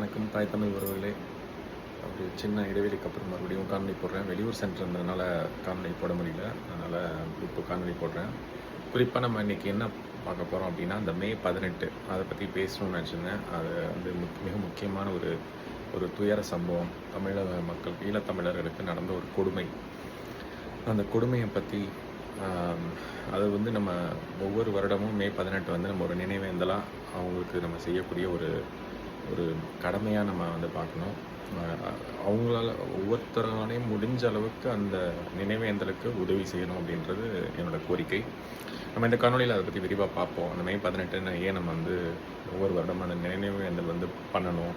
வணக்கம் தாய் தமிழ் உறவுகளே. ஒரு சின்ன இடைவெளிக்கு அப்புறம் மறுபடியும் காணொலி போடுறேன். வெளியூர் சென்று இருந்ததுனால காணொலி போட முடியல. அதனால் இப்போ காணொலி போடுறேன். குறிப்பாக நம்ம இன்றைக்கி என்ன பார்க்க போகிறோம் அப்படின்னா, அந்த மே 18 அதை பற்றி பேசணும்னு நினச்சிருந்தேன். அது வந்து மிக முக்கியமான ஒரு துயர சம்பவம். தமிழக மக்கள் ஈழத்தமிழர்களுக்கு நடந்த ஒரு கொடுமை. அந்த கொடுமையை பற்றி அது வந்து நம்ம ஒவ்வொரு வருடமும் மே 18 வந்து நம்ம ஒரு நினைவேந்தலாக அவங்களுக்கு நம்ம செய்யக்கூடிய ஒரு கடமையாக நம்ம வந்து பார்க்கணும். அவங்களால ஒவ்வொருத்தராலையும் முடிஞ்ச அளவுக்கு அந்த நினைவேந்தலுக்கு உதவி செய்யணும் அப்படின்றது என்னோடய கோரிக்கை. நம்ம இந்த காணொலியில் அதை பற்றி விரிவாக பார்ப்போம். அந்த மே 18 ஏன் நம்ம வந்து ஒவ்வொரு வருடமும் அந்த நினைவேந்தல் வந்து பண்ணணும்,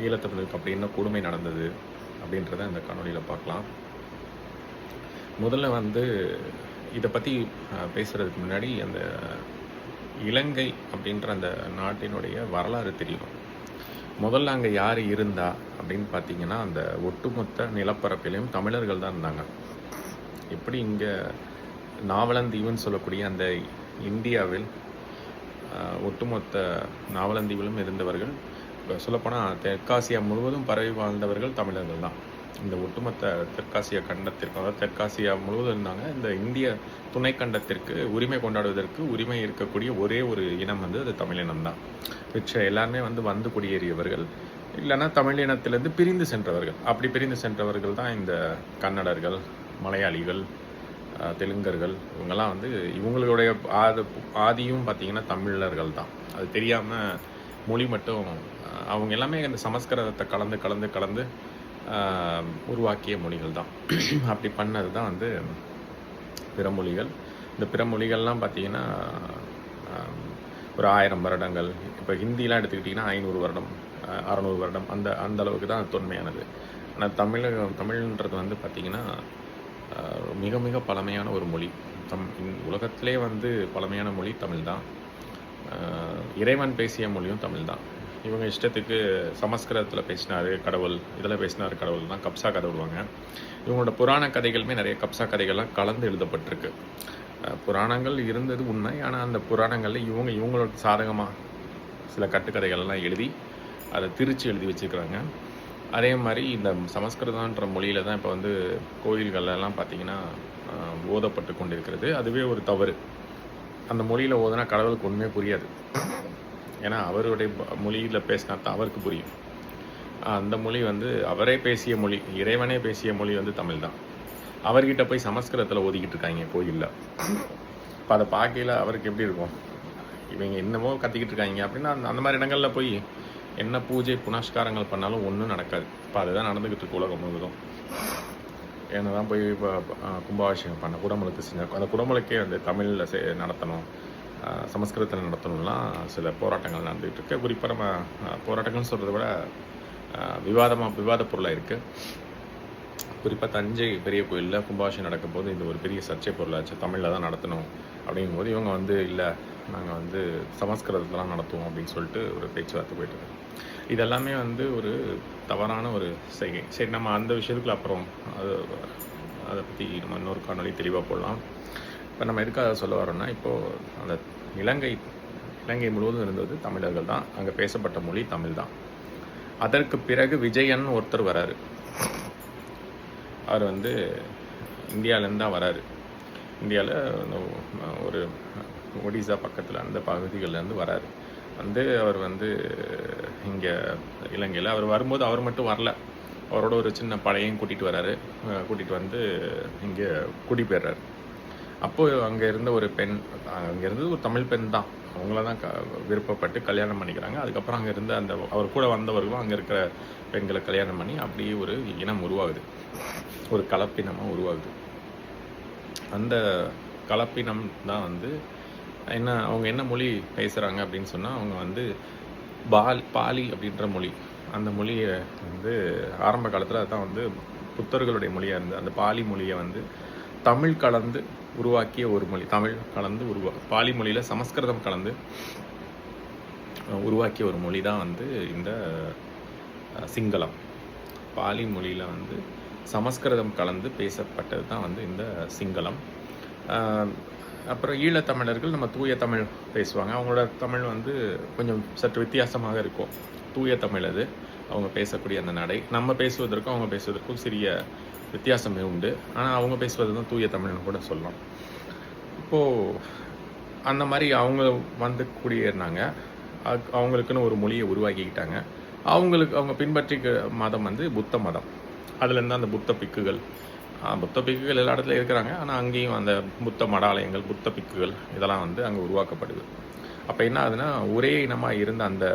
ஈழத்தமிழருக்கு அப்படி என்ன கொடுமை நடந்தது அப்படின்றத இந்த காணொலியில் பார்க்கலாம். முதல்ல வந்து இதை பற்றி பேசுகிறதுக்கு முன்னாடி அந்த இலங்கை அப்படின்ற அந்த நாட்டினுடைய வரலாறு தெரியணும். முதல்ல அங்கே யார் இருந்தா அப்படின்னு பார்த்தீங்கன்னா, அந்த ஒட்டுமொத்த நிலப்பரப்பிலையும் தமிழர்கள் தான் இருந்தாங்க. எப்படி இங்கே நாவலந்தீவுன்னு சொல்லக்கூடிய அந்த இந்தியாவில் ஒட்டுமொத்த நாவலந்தீவிலும் இருந்தவர்கள், சொல்லப்போனால் தெற்காசியா முழுவதும் பரவி வாழ்ந்தவர்கள் தமிழர்கள் தான். இந்த ஒட்டுமொத்த தெற்காசியா கண்டத்திற்கு, அதாவது தெற்காசியா முழுவதும் இருந்தாங்க. இந்த இந்திய துணைக்கண்டத்திற்கு உரிமை கொண்டாடுவதற்கு உரிமை இருக்கக்கூடிய ஒரே ஒரு இனம் வந்து அது தமிழினம் தான். மிச்ச எல்லாருமே வந்து குடியேறியவர்கள், இல்லைன்னா தமிழ் இனத்திலேருந்து பிரிந்து சென்றவர்கள். அப்படி பிரிந்து சென்றவர்கள் தான் இந்த கன்னடர்கள், மலையாளிகள், தெலுங்கர்கள். இவங்கெல்லாம் வந்து இவங்களுடைய ஆதியும் பார்த்திங்கன்னா தமிழர்கள் தான். அது தெரியாமல் மொழி மட்டும் அவங்க எல்லாமே இந்த சமஸ்கிருதத்தை கலந்து உருவாக்கிய மொழிகள் தான். அப்படி பண்ணது தான் வந்து பிற மொழிகள். இந்த பிற மொழிகள்லாம் பார்த்திங்கன்னா ஒரு 1000 வருடங்கள், இப்போ ஹிந்திலாம் எடுத்துக்கிட்டிங்கன்னா 500 வருடம் 600 வருடம் அந்த அளவுக்கு தான் தொன்மையானது. ஆனால் தமிழ்ன்றது வந்து பார்த்திங்கன்னா மிக மிக பழமையான ஒரு மொழி. உலகத்திலே வந்து பழமையான மொழி தமிழ் தான். இறைவன் பேசிய மொழியும் தமிழ் தான். இவங்க இஷ்டத்துக்கு சமஸ்கிருதத்தில் பேசினார் கடவுள், இதில் பேசினார் கடவுள் தான் கப்சா கதை விடுவாங்க. இவங்களோட புராண கதைகளுமே நிறைய கப்சா கதைகள்லாம் கலந்து எழுதப்பட்டிருக்கு. புராணங்கள் இருந்தது உண்மை, ஆனால் அந்த புராணங்களில் இவங்களோட சாதகமாக சில கட்டுக்கதைகள்லாம் எழுதி அதை திரித்து எழுதி வச்சுருக்கிறாங்க. அதே மாதிரி இந்த சமஸ்கிருதன்ற மொழியில் தான் இப்போ வந்து கோயில்கள்லாம் பார்த்திங்கன்னா ஓதப்பட்டு கொண்டிருக்கிறது. அதுவே ஒரு தவறு. அந்த மொழியில் ஓதுனா கடவுளுக்கு ஒன்றுமே புரியாது. ஏன்னா அவருடைய மொழியில் பேசினா தான் அவருக்கு புரியும். அந்த மொழி வந்து அவரே பேசிய மொழி, இறைவனே பேசிய மொழி வந்து தமிழ் தான். அவர்கிட்ட போய் சமஸ்கிருதத்தில் ஓதிக்கிட்டு இருக்காங்க கோயிலில். இப்போ அதை பார்க்கையில் அவருக்கு எப்படி இருக்கும்? இவங்க என்னமோ கத்திக்கிட்டு இருக்காங்க அப்படின்னா அந்த மாதிரி இடங்களில் போய் என்ன பூஜை புனஸ்காரங்கள் பண்ணாலும் ஒன்றும் நடக்காது. இப்போ அதுதான் நடந்துக்கிட்டு இருக்கு உலகம் முழுவதும். ஏன்னா தான் போய் இப்போ கும்பாபிஷேகம் பண்ண குடமுழுக்கு செஞ்சால் அந்த குடமுழுக்கே வந்து தமிழில் நடத்தணும், சமஸ்கிருதத்தில் நடத்தணும்லாம் சில போராட்டங்கள் நடந்துகிட்டு இருக்கு. குறிப்பாக நம்ம போராட்டங்கள்னு சொல்கிறத விட விவாத பொருளாக இருக்குது. குறிப்பாக தஞ்சை பெரிய கோயிலில் கும்பாபிஷேகம் நடக்கும்போது இது ஒரு பெரிய சர்ச்சை பொருளாச்சு. தமிழில் தான் நடத்தணும் அப்படிங்கும்போது இவங்க வந்து இல்லை, நாங்கள் வந்து சமஸ்கிருதத்தெலாம் நடத்துவோம் அப்படின்னு சொல்லிட்டு ஒரு பேச்சுவார்த்தை போயிட்டு. இதெல்லாமே வந்து ஒரு தவறான ஒரு செய்கை. சரி, நம்ம அந்த விஷயத்துக்குள்ள அப்புறம் அதை பற்றி நம்ம இன்னொரு காணொலி தெளிவாக போடலாம். இப்போ நம்ம எதுக்காக சொல்ல வரோன்னா, இப்போது அந்த இலங்கை முழுவதும் இருந்தது தமிழர்கள் தான். அங்கே பேசப்பட்ட மொழி தமிழ் தான். அதற்கு பிறகு விஜயன் ஒருத்தர் வராரு. அவர் வந்து இந்தியாவிலேருந்து தான் வராரு. இந்தியாவில் ஒரு ஒடிசா பக்கத்தில் அந்த பகுதிகளிலேருந்து வராரு. அவர் வந்து இங்கே இலங்கையில் அவர் வரும்போது அவர் மட்டும் வரல, அவரோட ஒரு சின்ன படையையும் கூட்டிகிட்டு வராரு. கூட்டிகிட்டு வந்து இங்கே குடிபெயர்றாரு. அப்போது அங்கே இருந்த ஒரு பெண், அங்கே இருந்தது ஒரு தமிழ் பெண் தான், அவங்கள தான் விருப்பப்பட்டு கல்யாணம் பண்ணிக்கிறாங்க. அதுக்கப்புறம் அங்கே இருந்த அந்த அவர் கூட வந்தவர்களும் அங்கே இருக்கிற பெண்களை கல்யாணம் பண்ணி அப்படி ஒரு இனம் உருவாகுது, ஒரு கலப்பினமாக உருவாகுது. அந்த கலப்பினம் தான் வந்து அவங்க என்ன மொழி பேசுகிறாங்க அப்படின்னு சொன்னால், அவங்க வந்து பாலி அப்படின்ற மொழி. அந்த மொழியை வந்து ஆரம்ப காலத்தில் அதுதான் வந்து புத்தர்களுடைய மொழியாக இருந்தது. அந்த பாலி மொழியை வந்து தமிழ் கலந்து உருவாக்கிய ஒரு மொழி. தமிழ் கலந்து பாலி மொழியில் சமஸ்கிருதம் கலந்து உருவாக்கிய ஒரு மொழி தான் வந்து இந்த சிங்களம். பாலி மொழியில் வந்து சமஸ்கிருதம் கலந்து பேசப்பட்டது தான் வந்து இந்த சிங்களம். அப்புறம் ஈழத்தமிழர்கள் நம்ம தூய தமிழ் பேசுவாங்க. அவங்களோட தமிழ் வந்து கொஞ்சம் சற்று வித்தியாசமாக இருக்கும். தூய தமிழ் அது. அவங்க பேசக்கூடிய அந்த நடை. நம்ம பேசுவதற்கும் அவங்க பேசுவதற்கும் சிறிய வித்தியாசமே உண்டு. ஆனால் அவங்க பேசுவது தான் தூய தமிழ்னு கூட சொல்லலாம். இப்போது அந்த மாதிரி அவங்க வந்து குடியேறினாங்க. அவங்களுக்குன்னு ஒரு மொழியை உருவாக்கிக்கிட்டாங்க. அவங்க பின்பற்றிக்க மதம் வந்து புத்த மதம். அதுலேருந்து அந்த புத்த பிக்குகள் புத்த பிக்குகள் எல்லா இடத்துலையும் இருக்கிறாங்க. ஆனால் அங்கேயும் அந்த புத்த மடாலயங்கள், புத்த பிக்குகள் இதெல்லாம் வந்து அங்கே உருவாக்கப்படுது. அப்போ என்ன ஆகுதுன்னா, ஒரே இனமாக இருந்த அந்த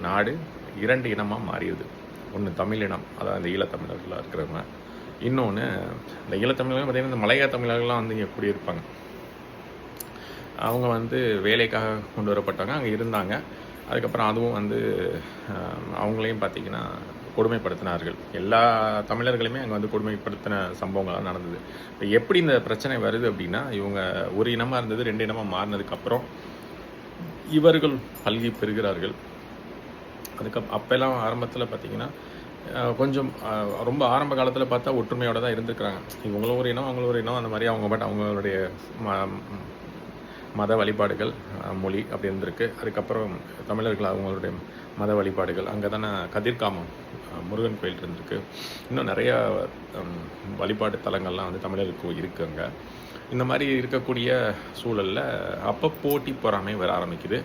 நாடு 2 இனமாக மாறிடுது. ஒன்று தமிழ் இனம், அதாவது அந்த ஈழத்தமிழர்களாக இருக்கிறவங்க. இன்னொன்று இந்த ஈழத்தமிழர்கள் பார்த்திங்கன்னா இந்த மலையா தமிழர்கள்லாம் வந்து இங்கே குடியிருப்பாங்க. அவங்க வந்து வேலைக்காக கொண்டு வரப்பட்டாங்க, அங்கே இருந்தாங்க. அதுக்கப்புறம் அதுவும் வந்து அவங்களையும் பார்த்திங்கன்னா கொடுமைப்படுத்தினார்கள். எல்லா தமிழர்களையுமே அங்கே வந்து கொடுமைப்படுத்தின சம்பவங்கள்லாம் நடந்தது. இப்போ எப்படி இந்த பிரச்சனை வருது அப்படின்னா, இவங்க ஒரு இனமாக இருந்தது 2 இனமாக மாறினதுக்கப்புறம் இவர்கள் பல்கி பெறுகிறார்கள். அப்போல்லாம் ஆரம்பத்தில் பார்த்திங்கன்னா கொஞ்சம் ரொம்ப ஆரம்ப காலத்தில் பார்த்தா ஒற்றுமையோடு தான் இருந்துருக்குறாங்க. இவங்களும் ஒரு இனம், அவங்களும் ஒரு இனம், அந்த மாதிரி அவங்களுடைய மத வழிபாடுகள், மொழி அப்படி இருந்திருக்கு. அதுக்கப்புறம் தமிழர்கள் அவங்களுடைய மத வழிபாடுகள், அங்கே தானே கதிர்காமம் முருகன் கோயில் இருந்திருக்கு. இன்னும் நிறையா வழிபாடு தலங்கள்லாம் வந்து தமிழருக்கு இருக்குது அங்கே. இந்த மாதிரி இருக்கக்கூடிய சூழலில் அப்போ போட்டி பொறாமை வர ஆரம்பிக்குது.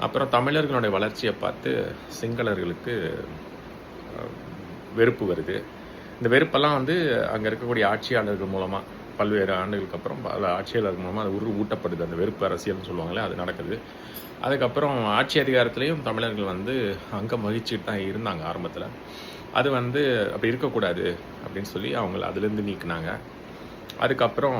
அப்புறம் தமிழர்களுடைய வளர்ச்சியை பார்த்து சிங்களர்களுக்கு வெறுப்பு வருது. இந்த வெறுப்பெல்லாம் வந்து அங்கே இருக்கக்கூடிய ஆட்சியாளர்கள் மூலமாக பல்வேறு ஆண்டுகளுக்கு அப்புறம் பல ஆட்சியாளர்கள் மூலமாக அது ஊட்டப்படுது. அந்த வெறுப்பு அரசியல்னு சொல்லுவாங்களே, அது நடக்குது. அதுக்கப்புறம் ஆட்சி அதிகாரத்துலேயும் தமிழர்கள் வந்து அங்கே மகிழ்ச்சிட்டு தான் இருந்தாங்க ஆரம்பத்தில். அது வந்து அப்படி இருக்கக்கூடாது அப்படின்னு சொல்லி அவங்கள அதுலேருந்து நீக்கினாங்க. அதுக்கப்புறம்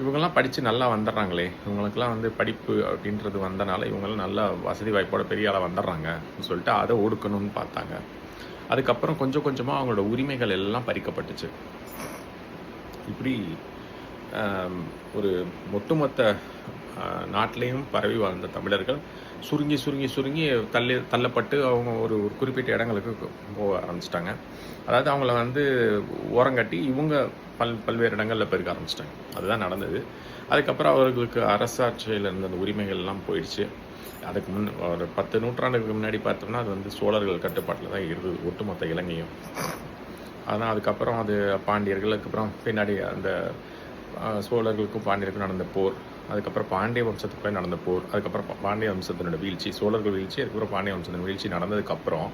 இவங்கெல்லாம் படித்து நல்லா வந்துடுறாங்களே, இவங்களுக்கெல்லாம் வந்து படிப்பு அப்படின்றது வந்தனால இவங்கெல்லாம் நல்லா வசதி வாய்ப்போட பெரிய ஆளாக வந்துடுறாங்க சொல்லிட்டு அதை ஒடுக்கணும்னு பார்த்தாங்க. அதுக்கப்புறம் கொஞ்சம் கொஞ்சமாக அவங்களோட உரிமைகள் எல்லாம் பறிக்கப்பட்டுச்சு. இப்படி ஒரு ஒட்டுமொத்த நாட்டிலையும் பரவி வாழ்ந்த தமிழர்கள் சுருங்கி சுருங்கி சுருங்கி தள்ளப்பட்டு அவங்க ஒரு குறிப்பிட்ட இடங்களுக்கு போக ஆரம்பிச்சிட்டாங்க. அதாவது அவங்கள வந்து ஓரங்கட்டி இவங்க பல்வேறு இடங்களில் பெருக்க ஆரம்பிச்சிட்டாங்க. அதுதான் நடந்தது. அதுக்கப்புறம் அவர்களுக்கு அரசாட்சியில் இருந்த அந்த உரிமைகள்லாம் போயிடுச்சு. அதுக்கு ஒரு 10 நூற்றாண்டுகளுக்கு முன்னாடி பார்த்தோம்னா அது வந்து சோழர்கள் கட்டுப்பாட்டில் தான் இருந்தது ஒட்டுமொத்த இலங்கையும். ஆனால் அதுக்கப்புறம் அது பாண்டியர்களுக்கு அப்புறம் பின்னாடி அந்த சோழர்களுக்கும் பாண்டியருக்கும் நடந்த போர், அதுக்கப்புறம் பாண்டிய வம்சத்துக்குள்ளே நடந்த போர், அதுக்கப்புறம் பாண்டிய வம்சத்தினோட வீழ்ச்சி, சோழர்கள் வீழ்ச்சி, அதுக்கப்புறம் பாண்டிய வம்சத்தின் வீழ்ச்சி நடந்ததுக்கப்புறம்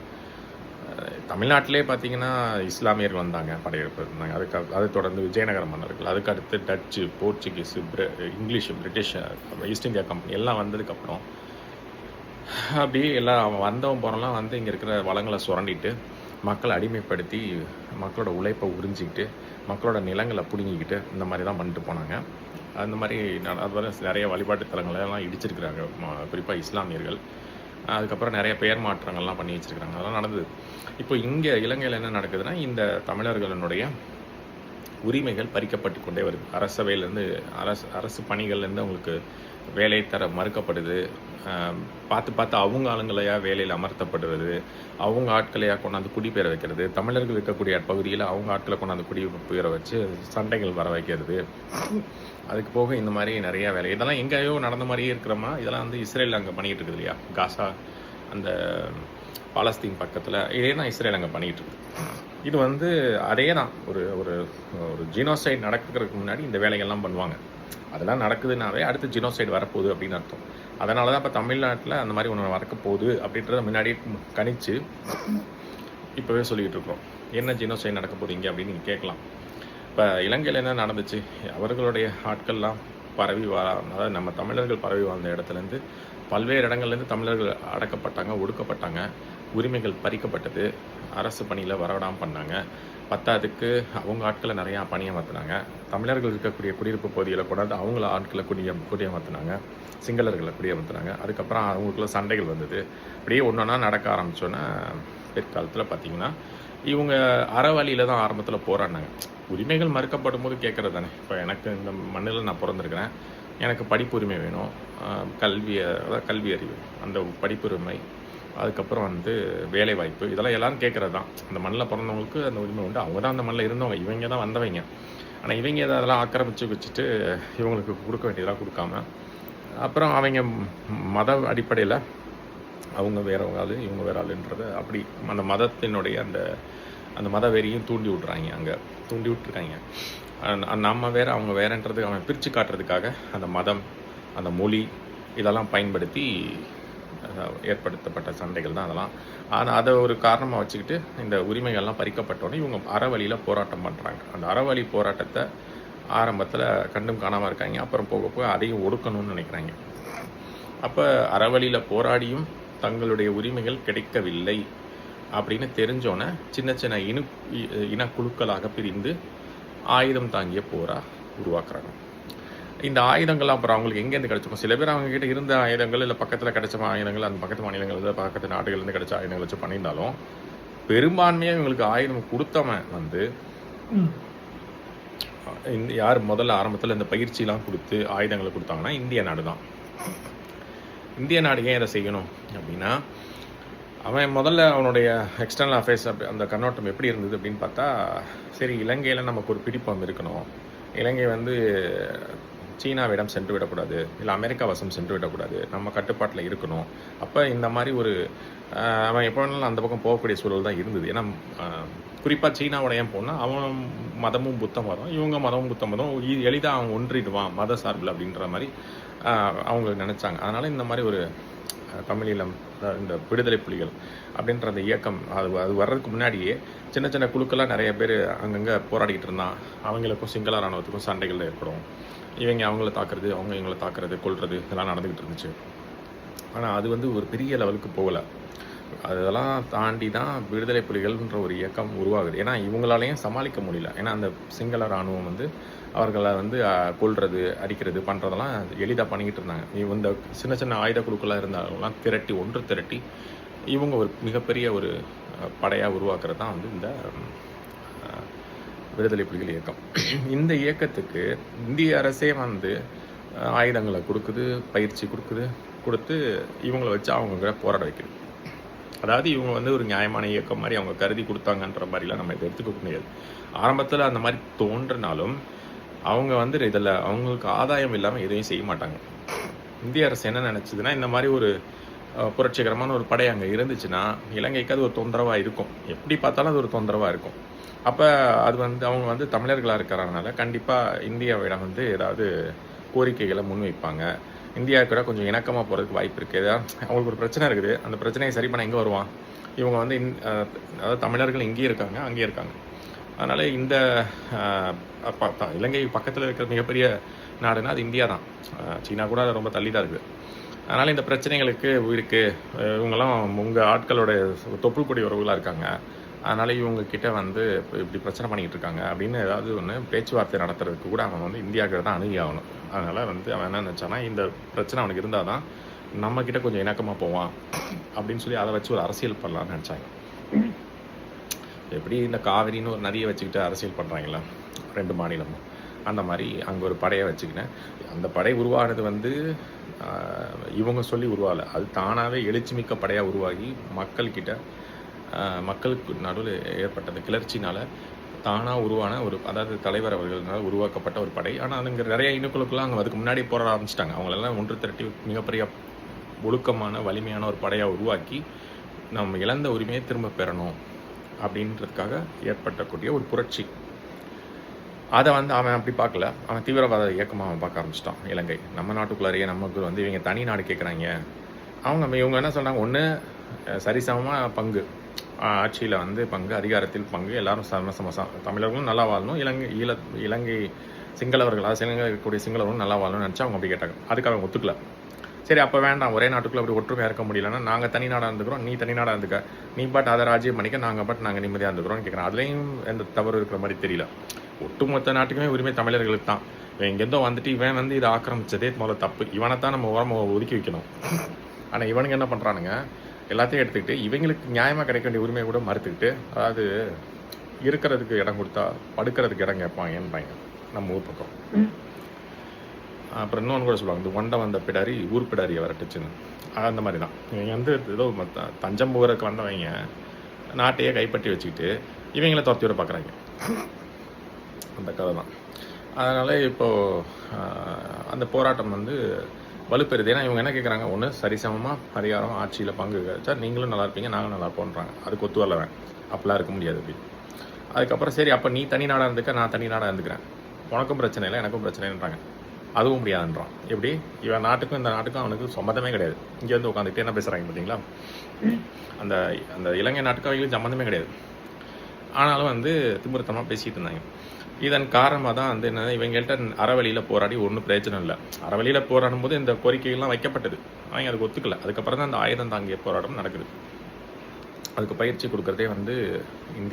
தமிழ்நாட்டிலே பார்த்திங்கன்னா இஸ்லாமியர்கள் வந்தாங்க, படையெடுப்பு இருந்தாங்க. அதை தொடர்ந்து விஜயநகர மன்னர்கள், அதுக்கு அடுத்து Dutch, Portuguese, English, British, East India company எல்லாம் வந்ததுக்கப்புறம் அப்படியே எல்லாம் வந்தவன் போகிறலாம் வந்து இங்கே இருக்கிற வளங்களை சுரண்டிட்டு மக்களை அடிமைப்படுத்தி மக்களோட உழைப்பை உறிஞ்சிக்கிட்டு மக்களோட நிலங்களை பிடுங்கிக்கிட்டு இந்த மாதிரி தான் பண்ணிட்டு போனாங்க. அந்த மாதிரி அதுவரை நிறைய வழிபாட்டு தலங்களெல்லாம் இடிச்சிருக்கிறாங்க, குறிப்பாக இஸ்லாமியர்கள். அதுக்கப்புறம் நிறைய பெயர் மாற்றங்கள்லாம் பண்ணி வச்சுருக்கிறாங்க. அதெல்லாம் நடந்தது. இப்போ இங்கே இலங்கையில் என்ன நடக்குதுன்னா, இந்த தமிழர்களுடைய உரிமைகள் பறிக்கப்பட்டு கொண்டே வருது. அரசவையிலேருந்து அரசு பணிகள்லேருந்து அவங்களுக்கு வேலை தர மறுக்கப்படுது. பார்த்து அவங்க ஆளுங்களையா வேலையில் அமர்த்தப்படுறது, அவங்க ஆட்களையாக கொண்டாந்து குடிபெயர வைக்கிறது, தமிழர்கள் இருக்கக்கூடிய பகுதியில் அவங்க ஆட்களை கொண்டாந்து குடிபெயர வச்சு சண்டைகள் வர வைக்கிறது. அதுக்கு போக இந்த மாதிரி நிறையா வேலை, இதெல்லாம் எங்கேயோ நடந்த மாதிரியே இருக்கிறோமா. இதெல்லாம் வந்து இஸ்ரேல் அங்கே பண்ணிகிட்டு இருக்குது இல்லையா, காசா அந்த பாலஸ்தீன் பக்கத்தில், இதே தான் இஸ்ரேல் அங்கே பண்ணிகிட்டு இருக்குது. இது வந்து அதே தான் ஒரு ஒரு ஒரு ஜீனோசைட் நடக்கிறதுக்கு முன்னாடி இந்த வேலைகள்லாம் பண்ணுவாங்க. அதெல்லாம் நடக்குதுன்னாவே அடுத்து ஜீனோசைடு வரப்போகுது அப்படின்னு அர்த்தம். அதனால தான் இப்போ தமிழ்நாட்டில் அந்த மாதிரி ஒன்று வரக்க போகுது அப்படின்றத முன்னாடியே கணிச்சு இப்போவே சொல்லிக்கிட்டு இருக்கிறோம். என்ன ஜீனோசைடு நடக்க போகிறீங்க அப்படின்னு நீங்கள் கேட்கலாம். இப்போ இலங்கையில் என்ன நடந்துச்சு, அவர்களுடைய ஆட்கள்லாம் பரவி அதாவது நம்ம தமிழர்கள் பரவி வாழ்ந்த இடத்துலேருந்து பல்வேறு இடங்கள்லேருந்து தமிழர்கள் அடக்கப்பட்டாங்க, ஒடுக்கப்பட்டாங்க, உரிமைகள் பறிக்கப்பட்டது, அரசு பணியில் வரவிடாமல் பண்ணாங்க. பத்தாவதுக்கு அவங்க ஆட்களை நிறையா பணியமர்த்தினாங்க. தமிழர்கள் இருக்கக்கூடிய குடியிருப்பு பகுதியில் கொண்டாந்து அவங்கள ஆட்களை குடியமர்த்தினாங்க, சிங்களர்களை குடியமர்த்தினாங்க. அதுக்கப்புறம் அவங்களுக்குள்ள சண்டைகள் வந்தது. அப்படியே ஒன்றா நடக்க ஆரம்பித்தோன்னா பிற்காலத்தில் பார்த்திங்கன்னா இவங்க அறவழியில் தான் ஆரம்பத்தில் போராடினாங்க. உரிமைகள் மறுக்கப்படும் போது கேட்குறது தானே. இப்போ எனக்கு இந்த மண்ணில் நான் பிறந்திருக்கிறேன், எனக்கு படிப்பு உரிமை வேணும், கல்வி அறிவு, அந்த படிப்புரிமை, அதுக்கப்புறம் வந்து வேலைவாய்ப்பு, இதெல்லாம் எல்லோரும் கேட்குறது தான். அந்த மண்ணில் பிறந்தவங்களுக்கு அந்த உரிமை உண்டு. அவங்க தான் அந்த மண்ணில் இருந்தவங்க, இவங்க தான் வந்தவங்க. ஆனால் இவங்க அதெல்லாம் ஆக்கிரமித்து வச்சுட்டு இவங்களுக்கு கொடுக்க வேண்டியதெல்லாம் கொடுக்காம, அப்புறம் அவங்க மத அடிப்படையில் அவங்க வேற ஆள், இவங்க வேற ஆளுன்றத அப்படி அந்த மதத்தினுடைய அந்த மத வெறியும் தூண்டி விட்றாங்க. அங்கே தூண்டி விட்டுருக்காங்க. நம்ம வேற அவங்க வேறன்றது அவன் பிரித்து காட்டுறதுக்காக அந்த மதம், அந்த மொழி இதெல்லாம் பயன்படுத்தி ஏற்படுத்தப்பட்ட சண்டைகள் தான் அதெல்லாம். ஆனால் அதை ஒரு காரணமாக வச்சுக்கிட்டு இந்த உரிமைகள்லாம் பறிக்கப்பட்டோன்னே இவங்க அறவழியில் போராட்டம் பண்ணுறாங்க. அந்த அறவழி போராட்டத்தை ஆரம்பத்தில் கண்டும் காணாமல் இருக்காங்க. அப்புறம் போக போக அதையும் ஒடுக்கணும்னு நினைக்கிறாங்க. அப்போ அறவழியில் போராடியும் தங்களுடைய உரிமைகள் கிடைக்கவில்லை அப்படின்னு தெரிஞ்சோன்னே சின்ன சின்ன இனக்குழுக்களாக பிரிந்து ஆயுதம் தாங்கிய போராக உருவாக்குறாங்க. இந்த ஆயுதங்கள்லாம் அப்புறம் அவங்களுக்கு எங்கேருந்து கிடச்சிருக்கும்? சில பேர் அவங்ககிட்ட இருந்த ஆயுதங்கள் இல்லை பக்கத்தில் கிடைச்ச ஆயுதங்கள், அந்த பக்கத்து மாநிலங்கள் பக்கத்து நாடுகள்லேருந்து கிடைச்ச ஆயுதங்கள் வச்சு பண்ணியிருந்தாலும் பெரும்பான்மையாக இவங்களுக்கு ஆயுதம் கொடுத்தவன் வந்து யார் முதல்ல ஆரம்பத்தில் இந்த பயிற்சியெலாம் கொடுத்து ஆயுதங்களை கொடுத்தாங்கன்னா இந்திய நாடு தான். இந்திய நாடு ஏன் இதை செய்யணும் அப்படின்னா, அவன் முதல்ல அவனுடைய எக்ஸ்டர்னல் அஃபேர்ஸ் அந்த கண்ணோட்டம் எப்படி இருந்தது அப்படின்னு பார்த்தா, சரி இலங்கையில் நமக்கு ஒரு பிடிப்பம் இருக்கணும், இலங்கை வந்து சீனாவிடம் சென்று விடக்கூடாது, இல்லை அமெரிக்கா வசம் சென்று விடக்கூடாது, நம்ம கட்டுப்பாட்டில் இருக்கணும். அப்போ இந்த மாதிரி ஒரு அவன் எப்போ வேணாலும் அந்த பக்கம் போகக்கூடிய சூழல் தான் இருந்தது. ஏன்னா குறிப்பாக சீனாவோட ஏன் போனால் அவன் மதமும் புத்த மதம், இவங்க மதமும் புத்த மதம், எளிதாக அவன் ஒன்றிடுவான் மத சார்பில் அப்படின்ற மாதிரி அவங்க நினச்சாங்க. அதனால் இந்த மாதிரி ஒரு தமிழீழம், இந்த விடுதலை புலிகள் அப்படின்ற அந்த இயக்கம் அது வர்றதுக்கு முன்னாடியே சின்ன சின்ன குழுக்கெல்லாம் நிறைய பேர் அங்கங்கே போராடிக்கிட்டு இருந்தான். அவங்களுக்கும் சிங்கள இராணுவத்துக்கும் சண்டைகள் ஏற்படும். இவங்க அவங்கள தாக்குறது, அவங்க இவங்களை தாக்குறது, கொல்றது இதெல்லாம் நடந்துக்கிட்டு இருந்துச்சு. ஆனால் அது வந்து ஒரு பெரிய லெவலுக்கு போகலை. அதெல்லாம் தாண்டி தான் விடுதலை புலிகள்ன்ற ஒரு இயக்கம் உருவாகுது. ஏன்னா இவங்களாலையும் சமாளிக்க முடியல. ஏன்னா அந்த சிங்கள இராணுவம் வந்து அவர்களை வந்து கொல்றது, அடிக்கிறது பண்ணுறதெல்லாம் எளிதாக பண்ணிக்கிட்டு இருந்தாங்க. இந்த சின்ன சின்ன ஆயுத குழுக்களாக இருந்தாலும் ஒன்று திரட்டி இவங்க ஒரு மிகப்பெரிய ஒரு படையாக உருவாக்குறது தான் வந்து இந்த விடுதலை புலிகள் இயக்கம். இந்த இயக்கத்துக்கு இந்திய அரசே வந்து ஆயுதங்களை கொடுக்குது, பயிற்சி கொடுத்து இவங்களை வச்சு அவங்க போராட வைக்குது. அதாவது இவங்க வந்து ஒரு நியாயமான இயக்கம் மாதிரி அவங்க கருதி கொடுத்தாங்கன்ற மாதிரிலாம் நம்ம இதை எடுத்துக்க முடியாது. ஆரம்பத்தில் அந்த மாதிரி தோன்றினாலும் அவங்க வந்து இதில் அவங்களுக்கு ஆதாயம் இல்லாமல் எதுவும் செய்ய மாட்டாங்க. இந்திய அரசு என்ன நினச்சிதுன்னா, இந்த மாதிரி ஒரு புரட்சிகரமான ஒரு படை அங்கே இருந்துச்சுன்னா இலங்கைக்கு அது ஒரு தொந்தரவாக இருக்கும். எப்படி பார்த்தாலும் அது ஒரு தொந்தரவாக இருக்கும். அப்போ அது வந்து அவங்க வந்து தமிழர்களாக இருக்கிறதுனால கண்டிப்பாக இந்தியாவிடம் வந்து ஏதாவது கோரிக்கைகளை முன்வைப்பாங்க. இந்தியாவுக்கு கூட கொஞ்சம் இணக்கமாக போகிறதுக்கு வாய்ப்பு இருக்குது. அவங்களுக்கு ஒரு பிரச்சனை இருக்குது, அந்த பிரச்சனையை சரி பண்ண எங்கே வருவான்? இவங்க வந்து அதாவது தமிழர்கள் இங்கேயும் இருக்காங்க, அங்கேயும் இருக்காங்க. அதனால் இந்த இலங்கை பக்கத்தில் இருக்கிற மிகப்பெரிய நாடுனா அது இந்தியா தான். சீனா கூட ரொம்ப தள்ளி தான் இருக்குது. அதனால் இந்த பிரச்சனைகளுக்கு இருக்குது, இவங்கெல்லாம் உங்கள் ஆட்களோட தொப்புள் கொடி உறவுகளாக இருக்காங்க, அதனால் இவங்கக்கிட்ட வந்து இப்படி பிரச்சனை பண்ணிக்கிட்டு இருக்காங்க அப்படின்னு ஏதாவது ஒன்று பேச்சுவார்த்தை நடத்துறதுக்கு கூட அவன் வந்து இந்தியாவுக்கு தான் அணுகி ஆகணும். அதனால் வந்து அவன் என்ன நினச்சானா, இந்த பிரச்சனை அவனுக்கு இருந்தால் தான் நம்மக்கிட்ட கொஞ்சம் இணக்கமாக போவான் அப்படின்னு சொல்லி அதை வச்சு ஒரு அரசியல் பண்ணலான்னு நினச்சாங்க. எப்படி இந்த காவிரின்னு ஒரு நதியை வச்சுக்கிட்டு அரசியல் பண்ணுறாங்களா 2 மாநிலமும், அந்த மாதிரி அங்கே ஒரு படையை வச்சுக்கினேன். அந்த படை உருவானது வந்து இவங்க சொல்லி உருவாகலை, அது தானாகவே எழுச்சிமிக்க படையாக உருவாகி மக்களுக்கு நடுவில் ஏற்பட்ட அந்த கிளர்ச்சினால் தானாக உருவான ஒரு, அதாவது தலைவர் அவர்களால் உருவாக்கப்பட்ட ஒரு படை. ஆனால் அதுங்க நிறைய இனக்குழுக்கெல்லாம் அங்கே அதுக்கு முன்னாடி போராட ஆரம்பிச்சிட்டாங்க. அவங்களெல்லாம் ஒன்று திரட்டி மிகப்பெரிய ஒழுக்கமான வலிமையான ஒரு படையாக உருவாக்கி நம்ம இழந்த உரிமையை திரும்ப பெறணும் அப்படின்றதுக்காக ஏற்பட்டக்கூடிய ஒரு புரட்சி. அதை வந்து அவன் அப்படி பார்க்கல, அவன் தீவிரவாத இயக்கமாக அவன் பார்க்க ஆரம்பிச்சிட்டான். இலங்கை நம்ம நாட்டுக்குள்ளாரையே நமக்கு வந்து இவங்க தனி நாடு கேட்குறாங்க. இவங்க என்ன சொல்கிறாங்க, ஒன்று சரிசமமாக பங்கு, ஆட்சியில் வந்து பங்கு, அதிகாரத்தில் பங்கு, எல்லாரும் தமிழர்களும் நல்லா வாழணும், இலங்கை சிங்களவர்களாக இருக்கக்கூடிய சிங்களவர்களும் நல்லா வாழணும்னு நினச்சா அவங்க அப்படி கேட்டாங்க. அதுக்கு அவங்க ஒத்துக்கல. சரி அப்போ வேண்டாம், ஒரே நாட்டுக்குள்ளே அப்படி ஒற்றுமையாக இருக்க முடியலன்னா நாங்கள் தனி நாடாக இருந்துக்கிறோம், நீ தனி நாடாக இருந்துக்க, நீ அதை ராஜ்யம் பண்ணிக்க, நாங்கள் நிம்மதியாக இருந்துக்கிறோம்னு கேட்குறோம். அதுலேயும் எந்த தவறு இருக்கிற மாதிரி தெரியல. ஒட்டுமொத்த நாட்டுக்குமே உரிமை தமிழர்களுக்கு தான். இவன் எங்கேருந்தோ வந்துட்டு இவன் வந்து இதை ஆக்கிரமிச்சதே முதல்ல தப்பு. இவனைத்தான் நம்ம ஓரமாக ஒதுக்கி வைக்கணும். ஆனால் இவனுங்க என்ன பண்ணுறானுங்க, எல்லாத்தையும் எடுத்துக்கிட்டு இவங்களுக்கு நியாயமாக கிடைக்க வேண்டிய உரிமையை கூட மறுத்துக்கிட்டு, அதாவது இருக்கிறதுக்கு இடம் கொடுத்தா படுக்கிறதுக்கு இடம் கேட்பாங்கன்றாங்க நம்ம ஊர் பக்கம். அப்புறம் இன்னொன்று கூட சொல்லுவாங்க, இந்த ஒண்டை வந்த பிடாரி ஊர் பிடாரியை வரட்டுச்சுன்னு. அந்த மாதிரி தான் இவங்க வந்து ஏதோ தஞ்சம் போகிறதுக்கு வந்தவங்க நாட்டையே கைப்பற்றி வச்சுக்கிட்டு இவங்கள துரத்தி விட பார்க்குறாங்க. அந்த கதை தான். அதனால் இப்போது அந்த போராட்டம் வந்து வலுப்பெறுது. ஏன்னா இவங்க என்ன கேட்குறாங்க, ஒன்று சரிசமமாக அதிகாரம் ஆட்சியில் பங்கு கிடைச்சா நீங்களும் நல்லா இருப்பீங்க, நாங்களும் நல்லா இருப்போன்றாங்க. அதுக்கு ஒத்து வரலவேன், அப்படிலாம் இருக்க முடியாது அப்படின்னு. அதுக்கப்புறம் சரி, அப்போ நீ தனி நாடாக இருந்துக்க, நான் தனி நாடாக இருந்துக்கிறேன், உனக்கும் பிரச்சனை இல்லை எனக்கும் பிரச்சனைன்றாங்க. அதுவும் முடியாதுன்றான். எப்படி இவன் நாட்டுக்கும் இந்த நாட்டுக்கும் அவனுக்கு சம்மந்தமே கிடையாது. இங்கே வந்து உட்காந்துக்கிட்டு என்ன பேசுகிறாங்க பார்த்தீங்களா? அந்த அந்த இலங்கை நாட்டுக்கும் அவங்களுக்கு சம்மந்தமே கிடையாது. ஆனாலும் வந்து திமிருத்தமாக பேசிகிட்டு இருந்தாங்க. இதன் காரணமாக தான் வந்து என்ன, இவங்கள்ட்ட அறவழியில் போராடி ஒன்றும் பிரயோஜனம் இல்லை. அறவழியில் போராடும் போது இந்த கோரிக்கைகள்லாம் வைக்கப்பட்டது, அவங்க அதுக்கு ஒத்துக்கல. அதுக்கப்புறம் தான் அந்த ஆயுதம் தாங்கிய போராட்டம் நடக்குது. அதுக்கு பயிற்சி கொடுக்குறதே வந்து இந்தியா.